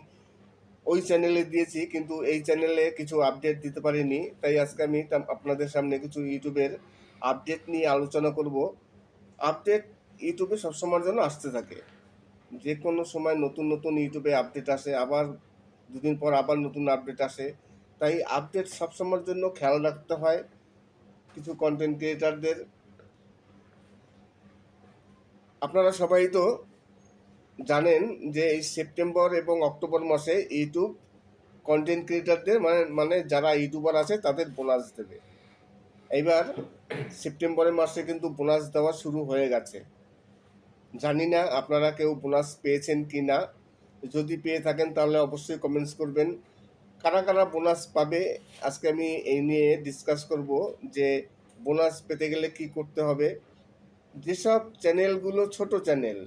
ওই চ্যানেলে দিয়েছি, কিন্তু এই চ্যানেলে কিছু আপডেট দিতে পারিনি, তাই আজকে আমি আপনাদের সামনে কিছু ইউটিউবের আপডেট নিয়ে আলোচনা করব। আপডেট ইউটিউবে সবসময়ের জন্য আসতে থাকে, যে কোনো সময় নতুন ইউটিউবে আপডেট আসে, আবার দুদিন পর আবার নতুন আপডেট আসে, তাই আপডেট সবসময়ের জন্য খেয়াল রাখতে হয় কিছু কন্টেন্ট ক্রিয়েটারদের। আপনারা সবাই তো জানেন যে এই সেপ্টেম্বর এবং অক্টোবর মাসে ইউটিউব কন্টেন্ট ক্রিয়েটারদের মানে যারা ইউটিউবার আছে তাদের বোনাস দেবে। এইবার সেপ্টেম্বরের মাসে কিন্তু বোনাস দেওয়া শুরু হয়ে গেছে। জানি না আপনারা কেউ বোনাস পেয়েছেন কি না, যদি পেয়ে থাকেন তাহলে অবশ্যই কমেন্টস করবেন। কারা বোনাস পাবে আজকে আমি এই নিয়ে ডিসকাস করব, যে বোনাস পেতে গেলে কি করতে হবে। যেসব চ্যানেলগুলো ছোট চ্যানেল,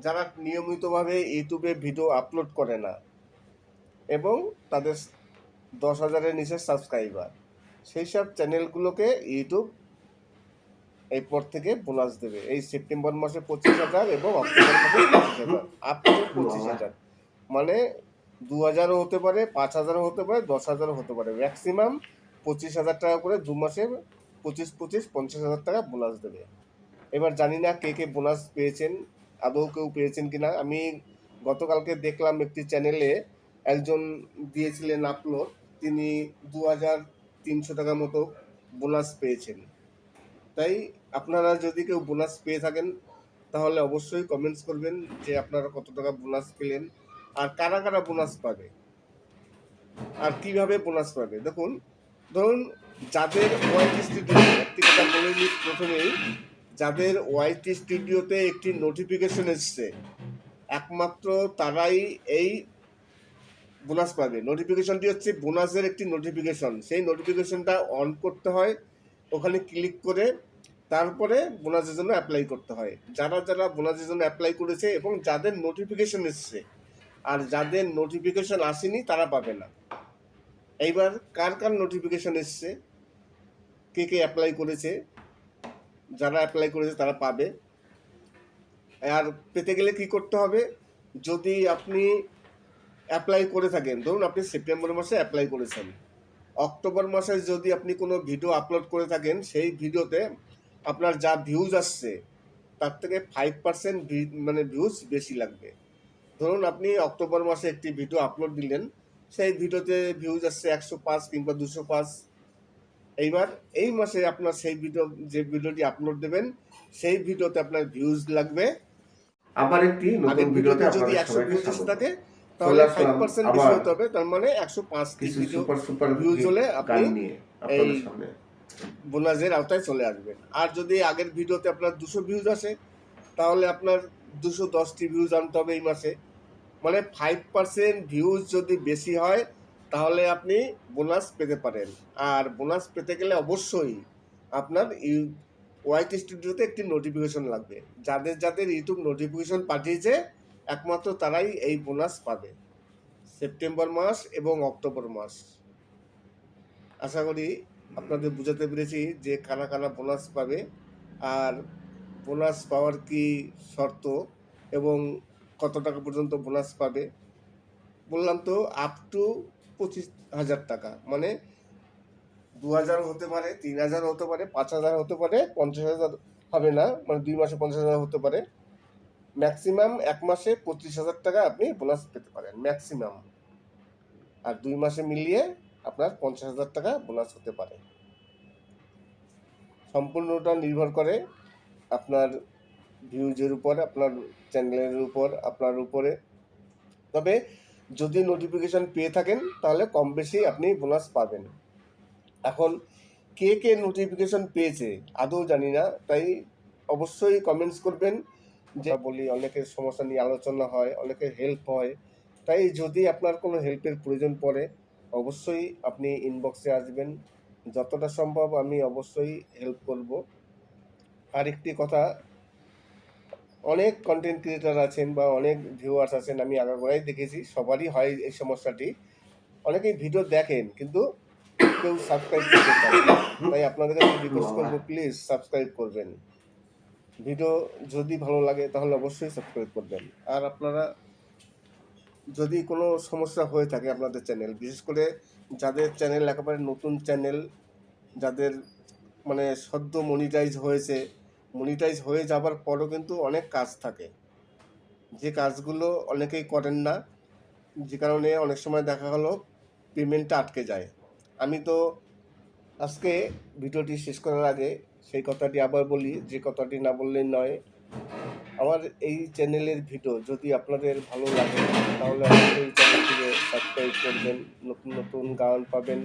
যারা নিয়মিতভাবে ইউটিউবে ভিডিও আপলোড করে না এবং তাদের 10,000-এর নিচে সাবস্ক্রাইবার, সেই সব চ্যানেলগুলোকে ইউটিউব এরপর থেকে বোনাস দেবে। এই সেপ্টেম্বর মাসে 25,000 এবং অক্টোবর মাসে 25,000, আপ টু 25,000, মানে 2,000ও হতে পারে, 5,000ও হতে পারে, 10,000ও হতে পারে, ম্যাক্সিমাম 25,000 টাকা করে 2 মাসে 50,000 টাকা বোনাস দেবে। এবার জানি না কে বোনাস পেয়েছেন, আদৌ কেউ পেয়েছেন কিনা। আমি গতকালকে দেখলাম একটি চ্যানেলে একজন দিয়েছিলেন আপলোড, তিনি 2,300 টাকা মতো বোনাস পেয়েছেন। তাই আপনারা যদি কেউ বোনাস পেয়ে থাকেন তাহলে অবশ্যই কমেন্টস করবেন যে আপনারা কত টাকা বোনাস পেলেন আর কারা বোনাস পাবে। আর কিভাবে বোনাস পাবে দেখুন, ধরুন যাদের ওয়াইটি স্টুডিও, একটি কথা বলে নিই প্রথমেই, যাদের ওয়াইটি স্টুডিওতে একটি নোটিফিকেশন এসছে একমাত্র তারাই এই বোনাস পাবে। নোটিফিকেশনটি হচ্ছে বোনাসের একটি নোটিফিকেশন, সেই নোটিফিকেশনটা অন করতে হয়, ওখানে ক্লিক করে তারপরে বোনাসের জন্য অ্যাপ্লাই করতে হয়। যারা যারা বোনাসের জন্য অ্যাপ্লাই করেছে এবং যাদের নোটিফিকেশন এসছে, আর যাদের নোটিফিকেশন আসেনি তারা পাবে না। এইবার কার কার নোটিফিকেশন এসছে, কে কে অ্যাপ্লাই করেছে, যারা অ্যাপ্লাই করেছে তারা পাবে। আর পেতে গেলে কি করতে হবে, যদি আপনি অ্যাপ্লাই করে থাকেন, ধরুন আপনি সেপ্টেম্বর মাসে অ্যাপ্লাই করেছেন, অক্টোবর মাসে যদি আপনি কোনো ভিডিও আপলোড করে থাকেন, সেই ভিডিওতে আপনার যা ভিউজ আসছে তার থেকে 5% মানে ভিউজ বেশি লাগবে। ধরুন আপনি অক্টোবর মাসে একটি ভিডিও আপলোড দিলেন, সেই ভিডিওতে ভিউজ আসছে 105 কিংবা 205। এইবার এই মাসে আপনার সেই ভিডিও, যে ভিডিওটি আপলোড দেবেন সেই ভিডিওতে আপনার ভিউজ লাগবে, আবার একটি নতুন আগের ভিডিওতে ভিডিওতে যদি আপনাদের 100 সবাইকে ভিউজ এসে স্বাগত। থাকে চলে তাহলে আসলাম 5% বেশি আবার হতে হবে, তার মানে 105টি কিছু ভিডিও সুপার ভিউজ হলে আপনি গান নিয়ে আপনাদের এই সামনে। বোনাসের আওতায় চলে আসবেন। আর যদি আগের ভিডিওতে আপনার 200 ভিউজ আসে তাহলে আপনার 210টি ভিউজ আনতে হবে এই মাসে। মানে 5% ভিউজ যদি বেশি হয় তাহলে আপনি বোনাস পেতে পারেন। আর বোনাস পেতে গেলে অবশ্যই আপনার ওয়াইটি স্টুডিওতে একটি নোটিফিকেশন লাগবে। যাদের যাদের ইউটিউব নোটিফিকেশন পাঠিয়েছে একমাত্র তারাই এই বোনাস পাবে, সেপ্টেম্বর মাস এবং অক্টোবর মাস। আশা করি আপনাদের বুঝাতে পেরেছি যে কারা কারা বোনাস পাবে, আর বোনাস পাওয়ার কি শর্ত এবং কত টাকা পর্যন্ত বোনাস পাবে। বললাম তো আপ টু 25,000 টাকা, মানে 2,000 হতে পারে, 3,000 হতে পারে, 5,000 হতে পারে, 50,000 হবে না, মানে 2 মাসে 50,000 হতে পারে। ম্যাক্সিমাম এক মাসে 25,000 টাকা আপনি বোনাস পেতে পারেন ম্যাক্সিমাম, আর 2 মাসে মিলিয়ে আপনার 50,000 টাকা বোনাস হতে পারে। সম্পূর্ণটা নির্ভর করে আপনার ভিউজের উপর, আপনার চ্যানেলের উপর, আপনার উপরে। তবে যদি নোটিফিকেশন পেয়ে থাকেন তাহলে কম বেশি আপনি বোনাস পাবেন। এখন কে কে নোটিফিকেশন পেয়েছে আদৌ জানি না, তাই অবশ্যই কমেন্টস করবেন। যে বলি অনেকের সমস্যা নিয়ে আলোচনা হয়, অনেকের হেল্প হয়, তাই যদি আপনার কোনো হেল্পের প্রয়োজন পড়ে অবশ্যই আপনি ইনবক্সে আসবেন, যতটা সম্ভব আমি অবশ্যই হেল্প করব। আরেকটি কথা, অনেক কন্টেন্ট ক্রিয়েটার আছেন বা অনেক ভিউয়ার্স আছেন, আমি আগাগোড়াই দেখেছি সবারই হয় এই সমস্যাটি, অনেকেই ভিডিও দেখেন কিন্তু কেউ সাবস্ক্রাইব করতে পারে না। তাই আপনাদের কাছে রিকোয়েস্ট করবো প্লিজ সাবস্ক্রাইব করবেন। ভিডিও যদি ভালো লাগে তাহলে অবশ্যই সাবস্ক্রাইব করবেন। আর আপনারা যদি কোনো সমস্যা হয়ে থাকে আপনাদের চ্যানেল, বিশেষ করে যাদের চ্যানেল একেবারে নতুন চ্যানেল, যাদের মানে সদ্য মনিটাইজ হয়েছে, মনিটাইজ হয়ে যাবার পরও কিন্তু অনেক কাজ থাকে, যে কাজগুলো অনেকেই করেন না, যে কারণে অনেক সময় দেখা হলো পেমেন্টটা আটকে যায়। আমি তো আজকে ভিডিওটি শেষ করার আগে সেই কথাটি আবার বলি, যে কথাটি না বললেই নয়। আমার এই চ্যানেলের ভিডিও যদি আপনাদের ভালো লাগে তাহলে অবশ্যই চ্যানেলটিকে সাবস্ক্রাইব করবেন। নতুন নতুন গান পাবেন,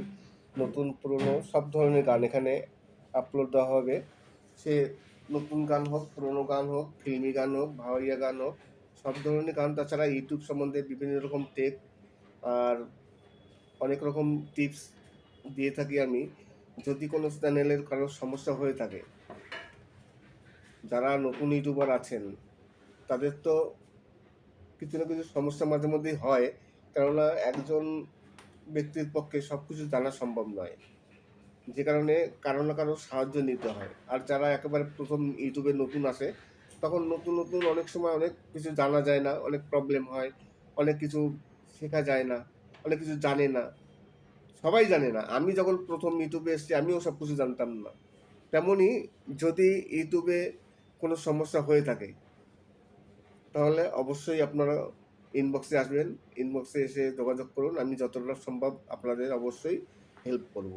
নতুন পুরনো সব ধরনের গান এখানে আপলোড দেওয়া হবে। সে নতুন গান হোক, পুরনো গান হোক, ফিল্মি গান হোক, ভাওয়াইয়া গান হোক, সব ধরনের গান। তাছাড়া ইউটিউব সম্বন্ধে বিভিন্ন রকম টেক আর অনেক রকম টিপস দিয়ে থাকি আমি। যদি কোনো চ্যানেলের কারোর সমস্যা হয়ে থাকে, যারা নতুন ইউটিউবার আছেন তাদের তো কিছু না কিছু সমস্যা মাঝে মধ্যেই হয়, কেননা একজন ব্যক্তির পক্ষে সব কিছু জানা সম্ভব নয়, যে কারণে কারো না কারো সাহায্য নিতে হয়। আর যারা একেবারে প্রথম ইউটিউবে নতুন আসে তখন নতুন নতুন অনেক সময় অনেক কিছু জানা যায় না, অনেক প্রবলেম হয়, অনেক কিছু শেখা যায় না, অনেক কিছু জানে না, সবাই জানে না। আমি যখন প্রথম ইউটিউবে এসেছি আমিও সব কিছু জানতাম না। তেমনই যদি ইউটিউবে কোনো সমস্যা হয়ে থাকে তাহলে অবশ্যই আপনারা ইনবক্সে আসবেন, ইনবক্সে এসে যোগাযোগ করুন, আমি যতটা সম্ভব আপনাদের অবশ্যই হেল্প করব।